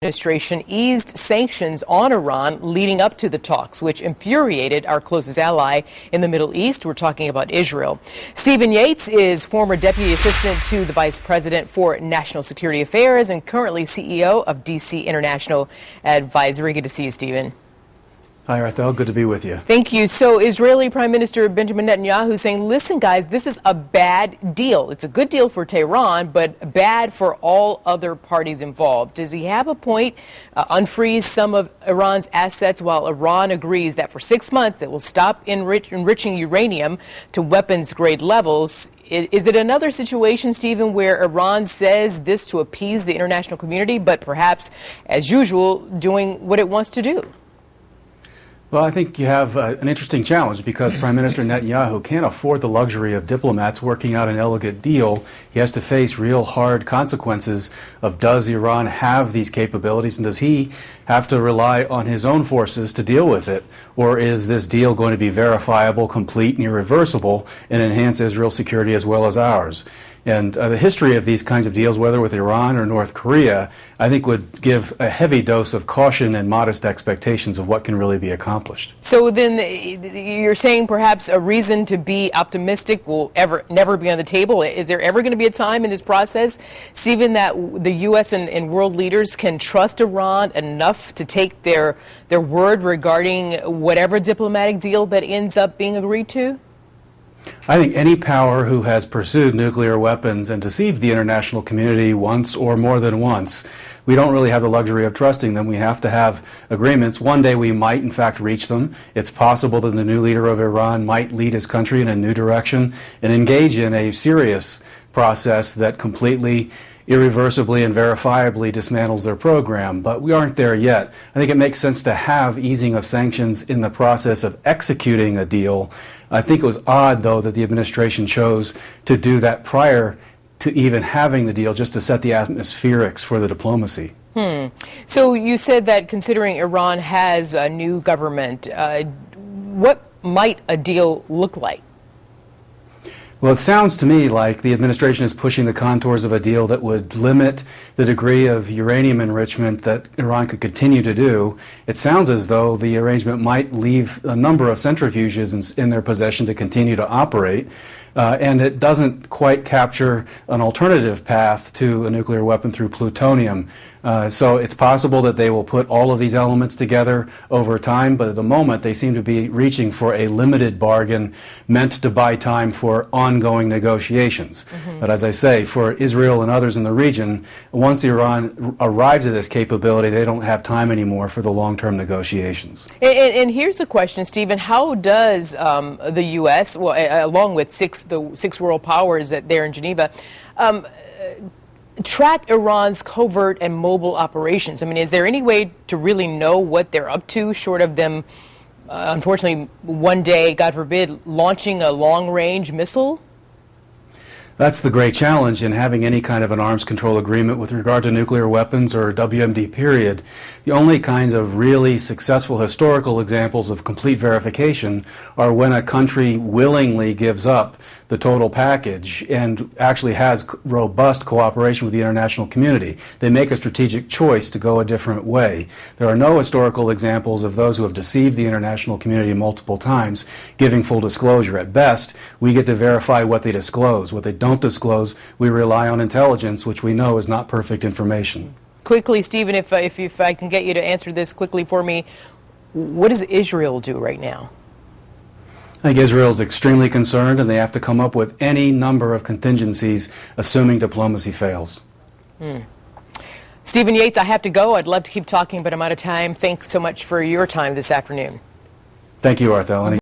Administration eased sanctions on Iran leading up to the talks, which infuriated our closest ally in the Middle East. We're talking about Israel. Stephen Yates is former deputy assistant to the vice president for national security affairs and currently CEO of DC International Advisory. Good to see you, Stephen. Hi, Arthel. Good to be with you. Thank you. So Israeli Prime Minister Benjamin Netanyahu saying, listen, guys, this is a bad deal. It's a good deal for Tehran, but bad for all other parties involved. Does he have a point? Unfreeze some of Iran's assets while Iran agrees that for 6 months they will stop enriching uranium to weapons-grade levels. Is it another situation, Stephen, where Iran says this to appease the international community, but perhaps, as usual, doing what it wants to do? Well, I think you have an interesting challenge because Prime Minister Netanyahu can't afford the luxury of diplomats working out an elegant deal. He has to face real hard consequences of does Iran have these capabilities and does he have to rely on his own forces to deal with it? Or is this deal going to be verifiable, complete, and irreversible and enhance Israel's security as well as ours? And the history of these kinds of deals, whether with Iran or North Korea, I think would give a heavy dose of caution and modest expectations of what can really be accomplished. So then you're saying perhaps a reason to be optimistic will never be on the table. Is there ever going to be a time in this process, Stephen, that the U.S. and world leaders can trust Iran enough to take their word regarding whatever diplomatic deal that ends up being agreed to? I think any power who has pursued nuclear weapons and deceived the international community once or more than once, we don't really have the luxury of trusting them. We have to have agreements. One day we might, in fact, reach them. It's possible that the new leader of Iran might lead his country in a new direction and engage in a serious process that completely, irreversibly and verifiably dismantles their program, but we aren't there yet. I think it makes sense to have easing of sanctions in the process of executing a deal. I think it was odd, though, that the administration chose to do that prior to even having the deal, just to set the atmospherics for the diplomacy. So you said that considering Iran has a new government, what might a deal look like? Well, it sounds to me like the administration is pushing the contours of a deal that would limit the degree of uranium enrichment that Iran could continue to do. It sounds as though the arrangement might leave a number of centrifuges in their possession to continue to operate. And it doesn't quite capture an alternative path to a nuclear weapon through plutonium. So it's possible that they will put all of these elements together over time, but at the moment they seem to be reaching for a limited bargain meant to buy time for ongoing negotiations. But as I say, for Israel and others in the region, once Iran arrives at this capability, they don't have time anymore for the long-term negotiations. And here's a question, Stephen. How does the U.S., along with the six world powers that they're in Geneva, track Iran's covert and mobile operations? I mean, is there any way to really know what they're up to, short of them, unfortunately, one day, God forbid, launching a long-range missile? That's the great challenge in having any kind of an arms control agreement with regard to nuclear weapons or WMD period. The only kinds of really successful historical examples of complete verification are when a country willingly gives up the total package and actually has robust cooperation with the international community. They make a strategic choice to go a different way. There are no historical examples of those who have deceived the international community multiple times giving full disclosure. At best, we get to verify what they disclose. What they don't disclose, we rely on intelligence, which we know is not perfect information. Quickly, Stephen, if I can get you to answer this quickly for me, what does Israel do right now? I think Israel is extremely concerned, and they have to come up with any number of contingencies, assuming diplomacy fails. Stephen Yates, I have to go. I'd love to keep talking, but I'm out of time. Thanks so much for your time this afternoon. Thank you, Arthel.